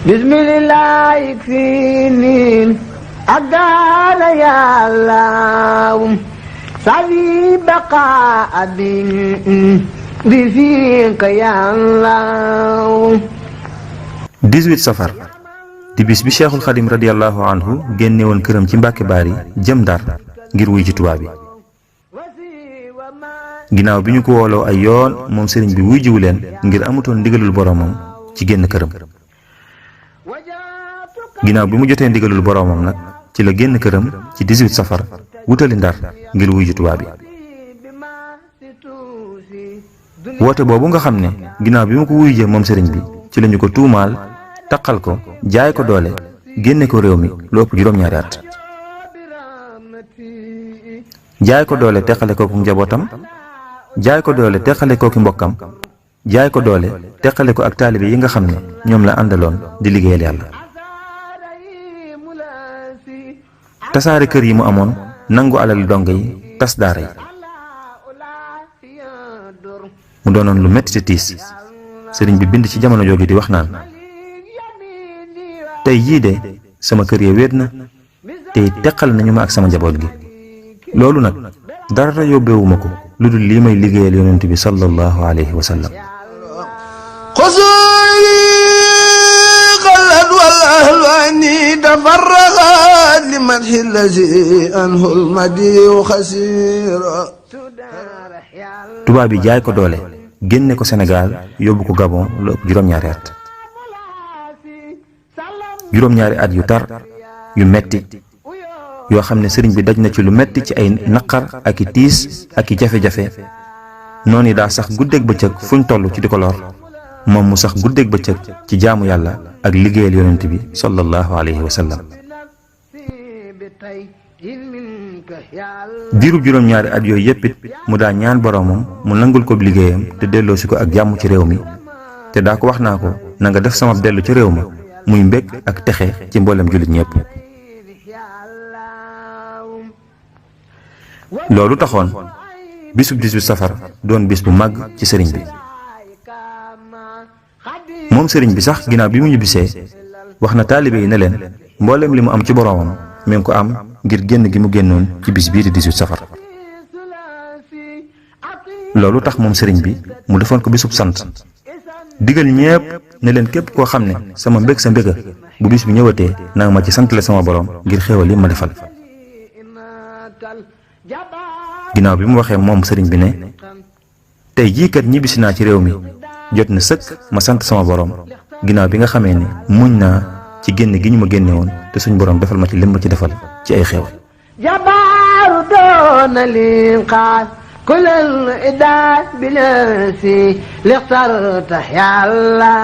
bismillah yakfini adala ya Allah sabi baqa abin bi fika ya Allah. 18 safar di bis bi Cheikhul Khadim radiyallahu anhu génne woon këram ci Mbàkke Baari jëm Ndar ngir wuy ji tubaab bi. ginnaaw bi ñu ko wooloo ay yoon moom sëriñ bi wuy jiwu leen ngir amutoon ndigalul boromam ci génn këram. ginnaaw bi mu jotee ndigalul boromam nag ci la génn këram ci 18 safar wutali Ndar ngir wuy ji tubaab bi. woote boobu nga xam ne ginnaaw bi mu ko wuy jee moom sëriñ bi ci lañu ko tuumaal taqal ko jaay ko doole génne ko réew mi lu ëpp juróom-ñaari at. jaay ko doole teqale kooku njabootam, jaay ko doole teqale kooki mbokkam, jaay ko doole teqale ko ak taalibe yi nga xam ne ñoom la àndaloon di liggéeyal yàlla. tasaare kër yi mu amoon, nangu alal dongo yi, tas daara yi. mu doonoon lu metti te tiis. sëriñ bi bind ci jamono jooju di wax naan tey jii de sama kër ya wéet na te teqal nañu ma ak sama njaboot gi. loolu nag dara yóbbewuma ko lu dul lii may liggéeyal yonent bi sallallahu alayhi wa sallam. xusuli xalat wal ahlwani tafarraqa limadhi lazi anhu almadiu xasira. tubaab bi jaay ko doole génne ko Sénégal yóbbu ko Gabon lu ëpp juróom-ñaari at. juróom-ñaari at yu tar yu metti yoo xam ne sëriñ bi daj na ci lu metti ci ay naqar ak i tiis ak i jafe-jafe. noonu daa sax guddeeg bëccëg fuñ toll ci di ko lor moom mu sax guddeeg bëccëg ci jaamu yàlla ak liggéeyal yonent bi sallallahu alayhi wa sallam. diirub juróom-ñaari at yooyu yépp it mu daa ñaan boromam mu nangul ko liggéeyam te delloosi ko ak jàmm ci réew mi te daa ko wax naa ko na nga def sama dellu ci réew ma muy mbég ak texe ci mboolem jullit ñépp. loolu taxoon bisub 18 safar doon bis bu màgg ci sëriñ bi. moom sëriñ bi sax ginnaaw bi mu ñibbisee wax na taalibe yi ne leen mboolem li mu am ci boromam mi ngi ko am ngir génn gi mu génnoon ci bis bii di 18 safar. loolu tax moom sëriñ bi mu defoon ko bisub sant digal ñépp ne leen képp koo xam ne sama mbég sa mbéga bu bis bi ñëwatee nanga ma ci santale sama borom ngir xéewal yi ma defal. ginnaaw bi mu waxee moom sëriñ bi ne tey jii kat ñibbisi naa ci réew mi jot na sëkk ma sant sama borom ginnaaw bi nga xamee ne muñ naa ci génn gi ñu ma génne woon te suñ borom defal ma ci lim ma ci defal ci ay xéewal. jabaaru doona linqaas kulal idaat bilasi lixtarta yàlla